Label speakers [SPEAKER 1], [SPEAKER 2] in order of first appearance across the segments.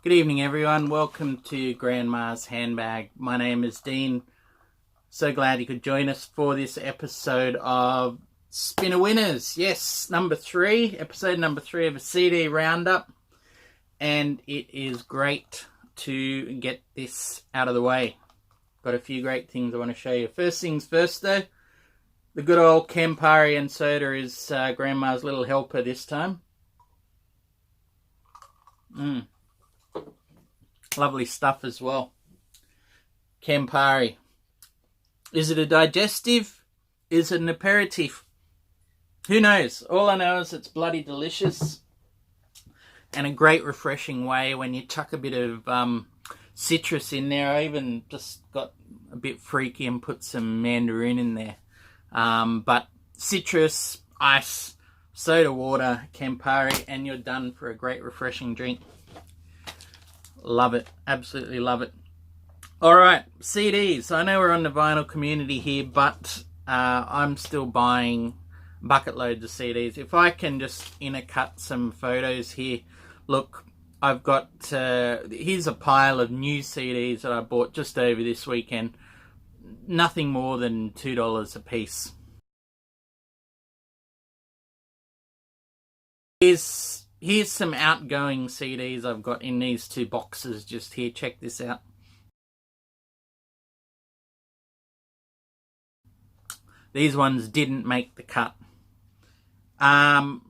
[SPEAKER 1] Good evening, everyone. Welcome to Grandma's Handbag. My name is Dean. So glad you could join us for this episode of Spinner Winners. Yes, episode number 3 of a CD roundup. And it is great to get this out of the way. Got a few great things I want to show you. First things first, though. The good old Campari and soda is Grandma's little helper this time. Lovely stuff as well. Campari. Is it a digestive? Is it an aperitif? Who knows? All I know is it's bloody delicious. And a great refreshing way when you chuck a bit of citrus in there. I even just got a bit freaky and put some mandarin in there. But citrus, ice, soda water, Campari, and you're done for a great refreshing drink. Love it. Absolutely love it. Alright, CDs. I know we're on the vinyl community here, but I'm still buying bucket loads of CDs. If I can just intercut some photos here. Look, I've got... here's a pile of new CDs that I bought just over this weekend. Nothing more than $2 a piece. Here's some outgoing CDs I've got in these 2 boxes just here. Check this out. These ones didn't make the cut.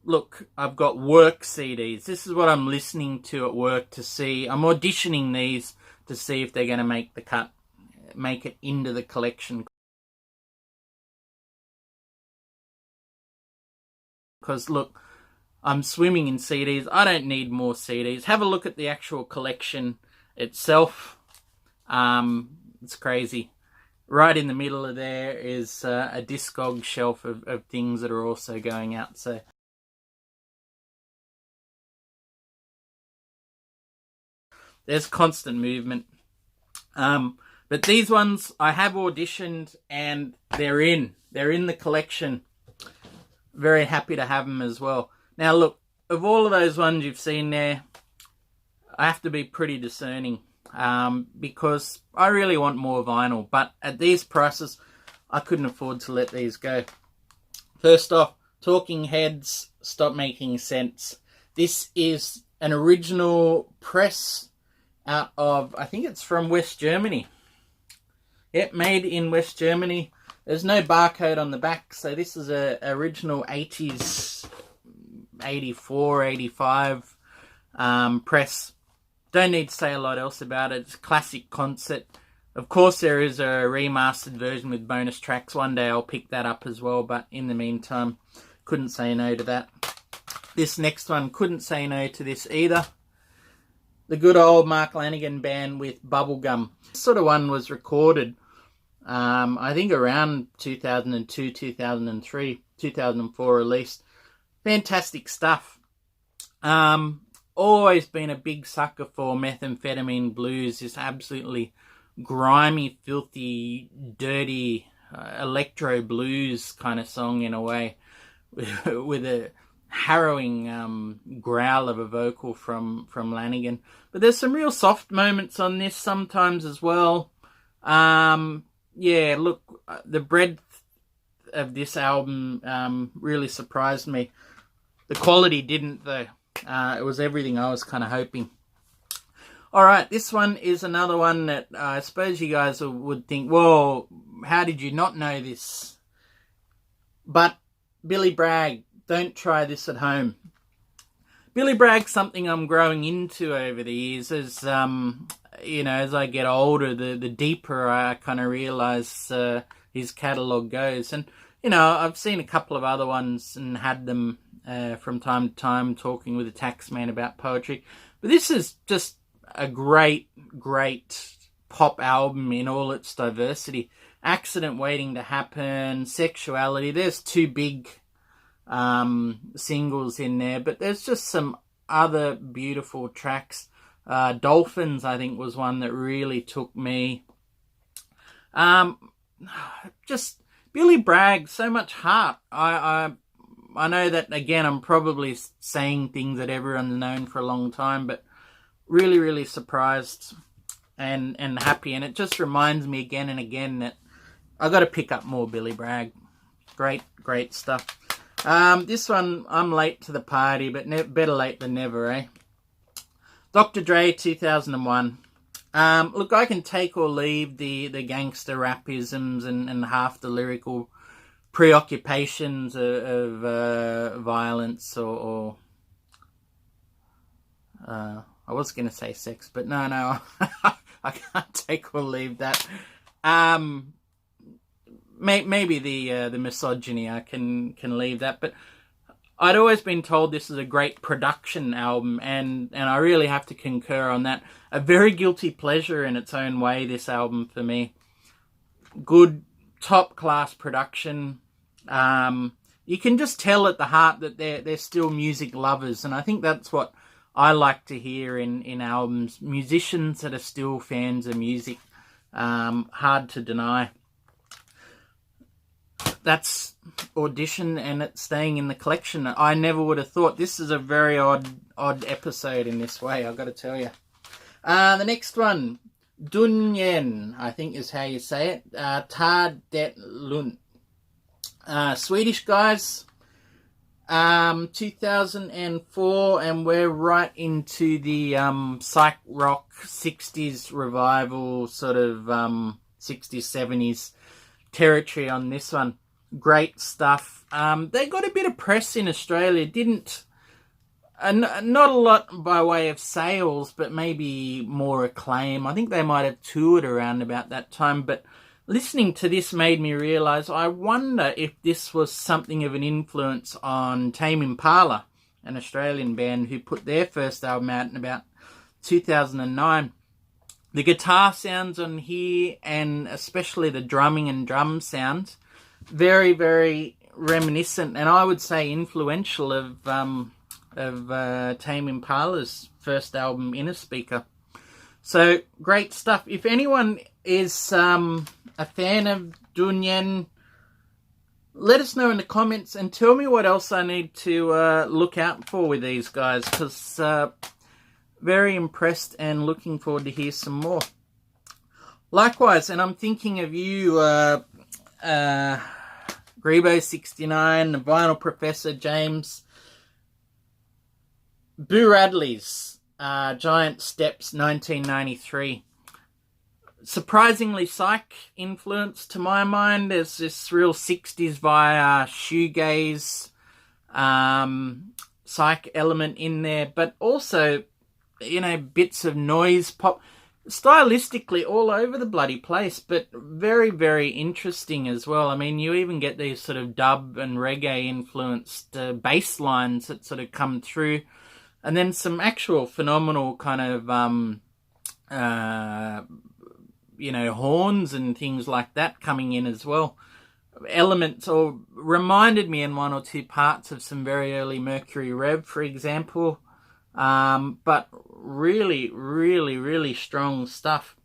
[SPEAKER 1] Look, I've got work CDs. This is what I'm listening to at work to see. I'm auditioning these to see if they're going to make the cut. Make it into the collection. Because, look, I'm swimming in CDs. I don't need more CDs. Have a look at the actual collection itself. It's crazy. Right in the middle of there is a Discog shelf of things that are also going out. So there's constant movement. But these ones I have auditioned and they're in. They're in the collection. Very happy to have them as well. Now look, of all of those ones you've seen there, I have to be pretty discerning because I really want more vinyl. But at these prices, I couldn't afford to let these go. First off, Talking Heads, Stop Making Sense. This is an original press out of, I think it's from West Germany. Yep, made in West Germany. There's no barcode on the back, so this is a original 80s, 84, 85 press. Don't need to say a lot else about it. It's a classic concept. Of course, there is a remastered version with bonus tracks. One day I'll pick that up as well, but in the meantime, couldn't say no to that. This next one, couldn't say no to this either. The good old Mark Lanegan band with Bubblegum. This sort of one was recorded, I think around 2002, 2003, 2004 released. Fantastic stuff. Always been a big sucker for Methamphetamine Blues. This absolutely grimy, filthy, dirty electro blues kind of song in a way, with a harrowing growl of a vocal from Lanegan. But there's some real soft moments on this sometimes as well. Yeah, look, the breadth of this album really surprised me. The quality didn't, though. It was everything I was kind of hoping. Alright, this one is another one that I suppose you guys would think, well, how did you not know this? But Billy Bragg, don't try this at home. Billy Bragg's something I'm growing into over the years. As you know, as I get older, the deeper I kind of realise his catalogue goes. And you know, I've seen a couple of other ones and had them from time to time talking with a taxman about poetry. But this is just a great, great pop album in all its diversity. Accident Waiting to Happen, Sexuality. There's 2 big singles in there, but there's just some other beautiful tracks. Dolphins, I think, was one that really took me. Just Billy Bragg, so much heart. I know that, again, I'm probably saying things that everyone's known for a long time, but really, really surprised and happy. And it just reminds me again and again that I got to pick up more Billy Bragg. Great stuff. This one, I'm late to the party, but better late than never, eh? Dr. Dre, 2001. Look, I can take or leave the gangster rap-isms and half the lyrical preoccupations of violence or I was going to say sex, but no, I can't take or leave that. Maybe the misogyny, I can leave that, but I'd always been told this is a great production album, and I really have to concur on that. A very guilty pleasure in its own way, this album for me. Good, top-class production. You can just tell at the heart that they're still music lovers, and I think that's what I like to hear in albums. Musicians that are still fans of music. Hard to deny. That's Audition, and it's staying in the collection. I never would have thought. This is a very odd episode in this way, I've got to tell you. The next one, Dunjen, I think is how you say it. Ta det lund. Swedish guys. 2004, and we're right into the psych rock 60s revival, sort of 60s, 70s territory on this one. Great stuff. They got a bit of press in Australia, didn't... not a lot by way of sales, but maybe more acclaim. I think they might have toured around about that time, but listening to this made me realise, I wonder if this was something of an influence on Tame Impala, an Australian band who put their first album out in about 2009. The guitar sounds on here, and especially the drumming and drum sounds, very, very reminiscent, and I would say influential of Tame Impala's first album, Inner Speaker. So, great stuff. If anyone is a fan of Dunjen, let us know in the comments and tell me what else I need to look out for with these guys, because very impressed and looking forward to hear some more. Likewise, and I'm thinking of you, Grebo69, the Vinyl Professor, James, Boo Radley's Giant Steps, 1993. Surprisingly psych influence to my mind. There's this real 60s via shoegaze psych element in there, but also, you know, bits of noise pop. Stylistically all over the bloody place, but very, very interesting as well. I mean, you even get these sort of dub and reggae influenced bass lines that sort of come through, and then some actual phenomenal kind of you know, horns and things like that coming in as well. Elements, or reminded me in one or two parts of some very early Mercury Rev, for example. But really, really, really strong stuff.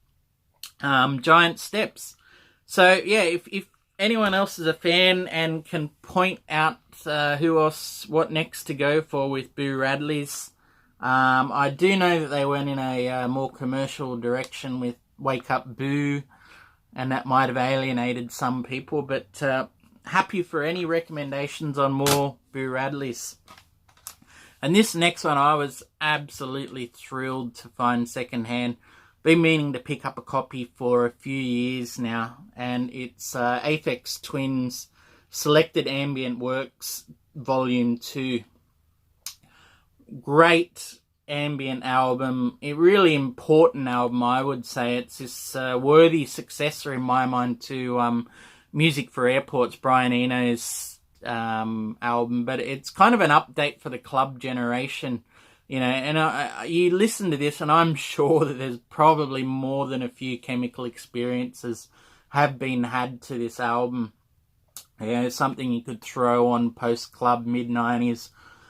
[SPEAKER 1] Giant Steps. So, yeah, if anyone else is a fan and can point out who else, what next to go for with Boo Radley's. I do know that they went in a more commercial direction with Wake Up Boo, and that might have alienated some people, but happy for any recommendations on more Boo Radley's. And this next one I was absolutely thrilled to find secondhand. Been meaning to pick up a copy for a few years now, and it's Aphex Twins Selected Ambient Works Volume 2. Great ambient album, a really important album, I would say. It's this worthy successor in my mind to Music for Airports, Brian Eno's album, but it's kind of an update for the club generation, you know. And you listen to this, and I'm sure that there's probably more than a few chemical experiences have been had to this album. You know, something you could throw on post-club mid-90s,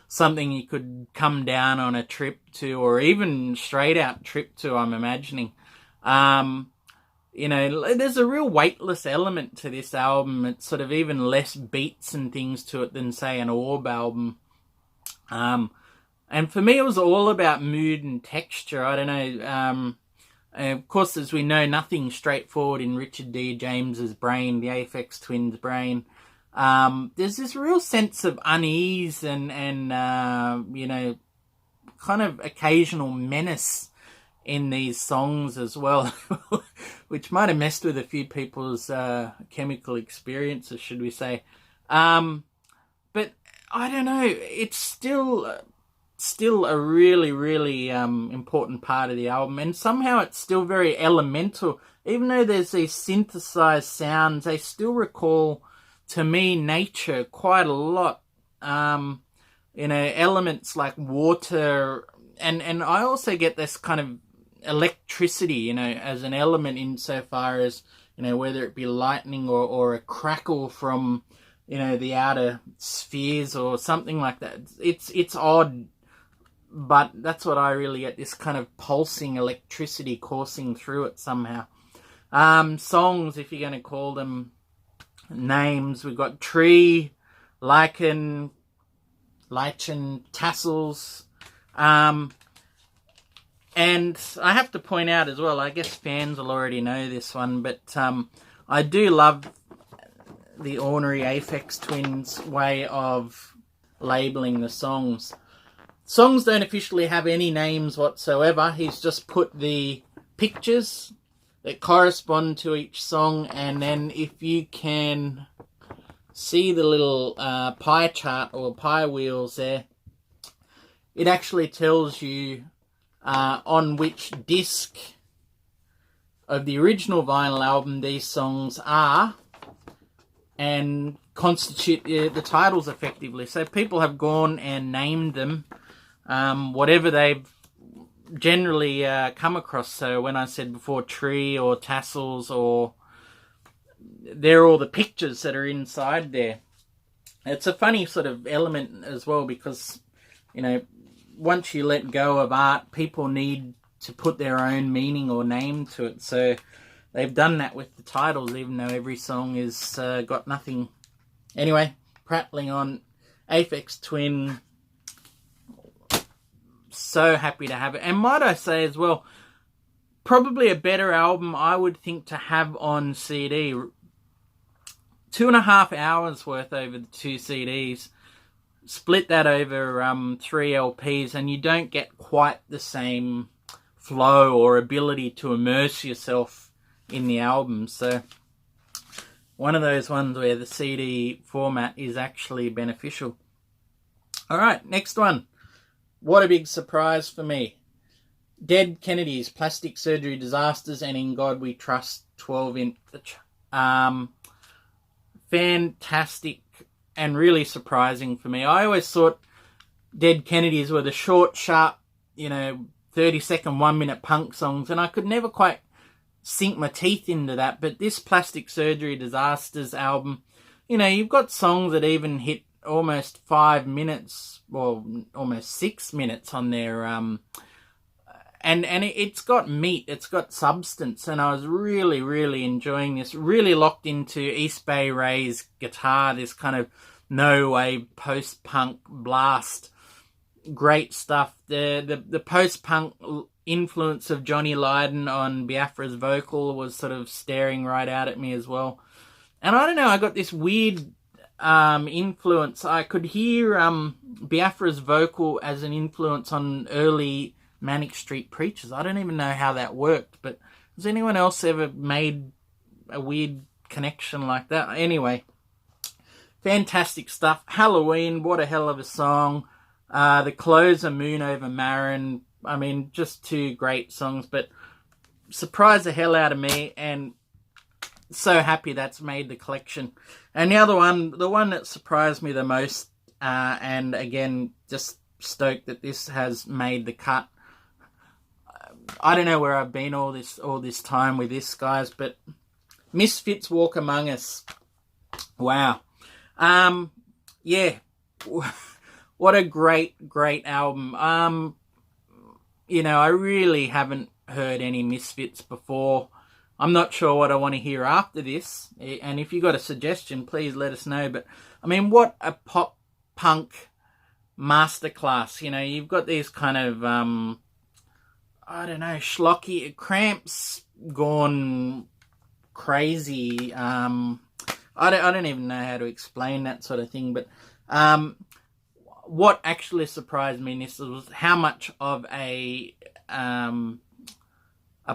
[SPEAKER 1] something you could come down on a trip to, or even straight out trip to, I'm imagining. You know, there's a real weightless element to this album. It's sort of even less beats and things to it than, say, an Orb album. And for me, it was all about mood and texture. I don't know. Of course, as we know, nothing straightforward in Richard D. James's brain, the Aphex Twins' brain. There's this real sense of unease and you know, kind of occasional menace in these songs as well, which might have messed with a few people's chemical experiences, should we say. But I don't know, it's still a really, really important part of the album, and somehow it's still very elemental. Even though there's these synthesized sounds, they still recall, to me, nature quite a lot. You know, elements like water, and I also get this kind of electricity, you know, as an element insofar as, you know, whether it be lightning or a crackle from, you know, the outer spheres or something like that. It's odd, but that's what I really get, this kind of pulsing electricity coursing through it somehow. Songs, if you're going to call them names, we've got Tree, Lichen, Tassels. And I have to point out as well, I guess fans will already know this one, but I do love the Ornery Aphex Twins' way of labelling the songs. Songs don't officially have any names whatsoever. He's just put the pictures that correspond to each song, and then if you can see the little pie chart or pie wheels there, it actually tells you on which disc of the original vinyl album these songs are and constitute the titles effectively. So people have gone and named them whatever they've generally come across. So when I said before Tree or Tassels, or they're all the pictures that are inside there. It's a funny sort of element as well, because, you know, once you let go of art, people need to put their own meaning or name to it. So they've done that with the titles, even though every song is got nothing. Anyway, prattling on. Aphex Twin, so happy to have it. And might I say as well, probably a better album, I would think, to have on CD. 2.5 hours worth over the 2 CDs. Split that over 3 LPs, and you don't get quite the same flow or ability to immerse yourself in the album. So one of those ones where the CD format is actually beneficial. All right, next one. What a big surprise for me. Dead Kennedys, Plastic Surgery Disasters, and In God We Trust 12-inch. Fantastic and really surprising for me. I always thought Dead Kennedys were the short, sharp, 30-second, 1-minute punk songs, and I could never quite sink my teeth into that. But this Plastic Surgery Disasters album, you've got songs that even hit almost 5 minutes, or almost 6 minutes on there. And it's got meat, it's got substance, and I was really, really enjoying this. Really locked into East Bay Ray's guitar, this kind of no-wave post-punk blast. Great stuff. The post-punk influence of Johnny Lydon on Biafra's vocal was sort of staring right out at me as well. And I don't know, I got this weird influence. I could hear Biafra's vocal as an influence on early Manic Street Preachers. I don't even know how that worked, but has anyone else ever made a weird connection like that? Anyway, fantastic stuff. Halloween, what a hell of a song. The Closer, Moon Over Marin. I mean, just 2 great songs, but surprised the hell out of me, and so happy that's made the collection. And the other one, the one that surprised me the most, and again, just stoked that this has made the cut. I don't know where I've been all this time with this, guys, but Misfits Walk Among Us. Wow. Yeah. What a great, great album. I really haven't heard any Misfits before. I'm not sure what I want to hear after this. And if you got a suggestion, please let us know. But, I mean, what a pop-punk masterclass. You know, you've got these kind of, I don't know, schlocky cramps gone crazy. I don't even know how to explain that sort of thing, but what actually surprised me in this was how much of a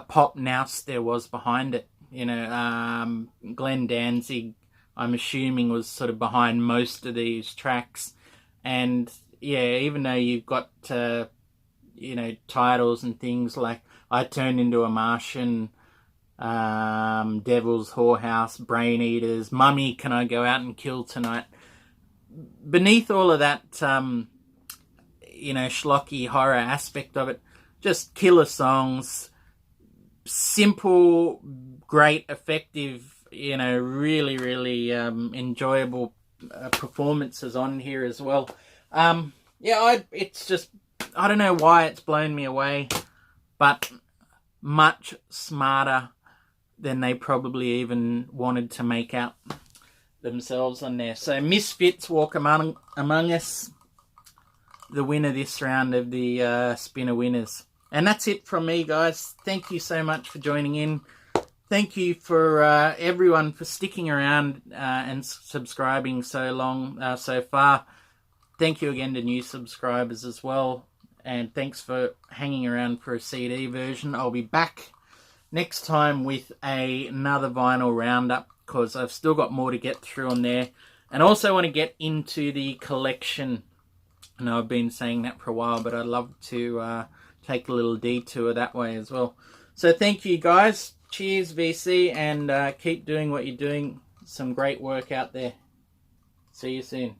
[SPEAKER 1] pop nous there was behind it. You know, Glenn Danzig, I'm assuming, was sort of behind most of these tracks. And yeah, even though you've got, you know, titles and things like I Turned Into a Martian, Devil's Whorehouse, Brain Eaters, Mummy, Can I Go Out and Kill Tonight? Beneath all of that, you know, schlocky horror aspect of it, just killer songs, simple, great, effective, you know, really, really enjoyable performances on here as well. Yeah, it's just, I don't know why it's blown me away, but much smarter than they probably even wanted to make out themselves on there. So Misfits, Walk Among Us, the winner this round of the Spinner Winners. And that's it from me, guys. Thank you so much for joining in. Thank you for everyone for sticking around and subscribing so long, so far. Thank you again to new subscribers as well. And thanks for hanging around for a CD version. I'll be back next time with another vinyl roundup, because I've still got more to get through on there. And also want to get into the collection. I know I've been saying that for a while, but I'd love to take a little detour that way as well. So thank you, guys. Cheers, VC, and keep doing what you're doing. Some great work out there. See you soon.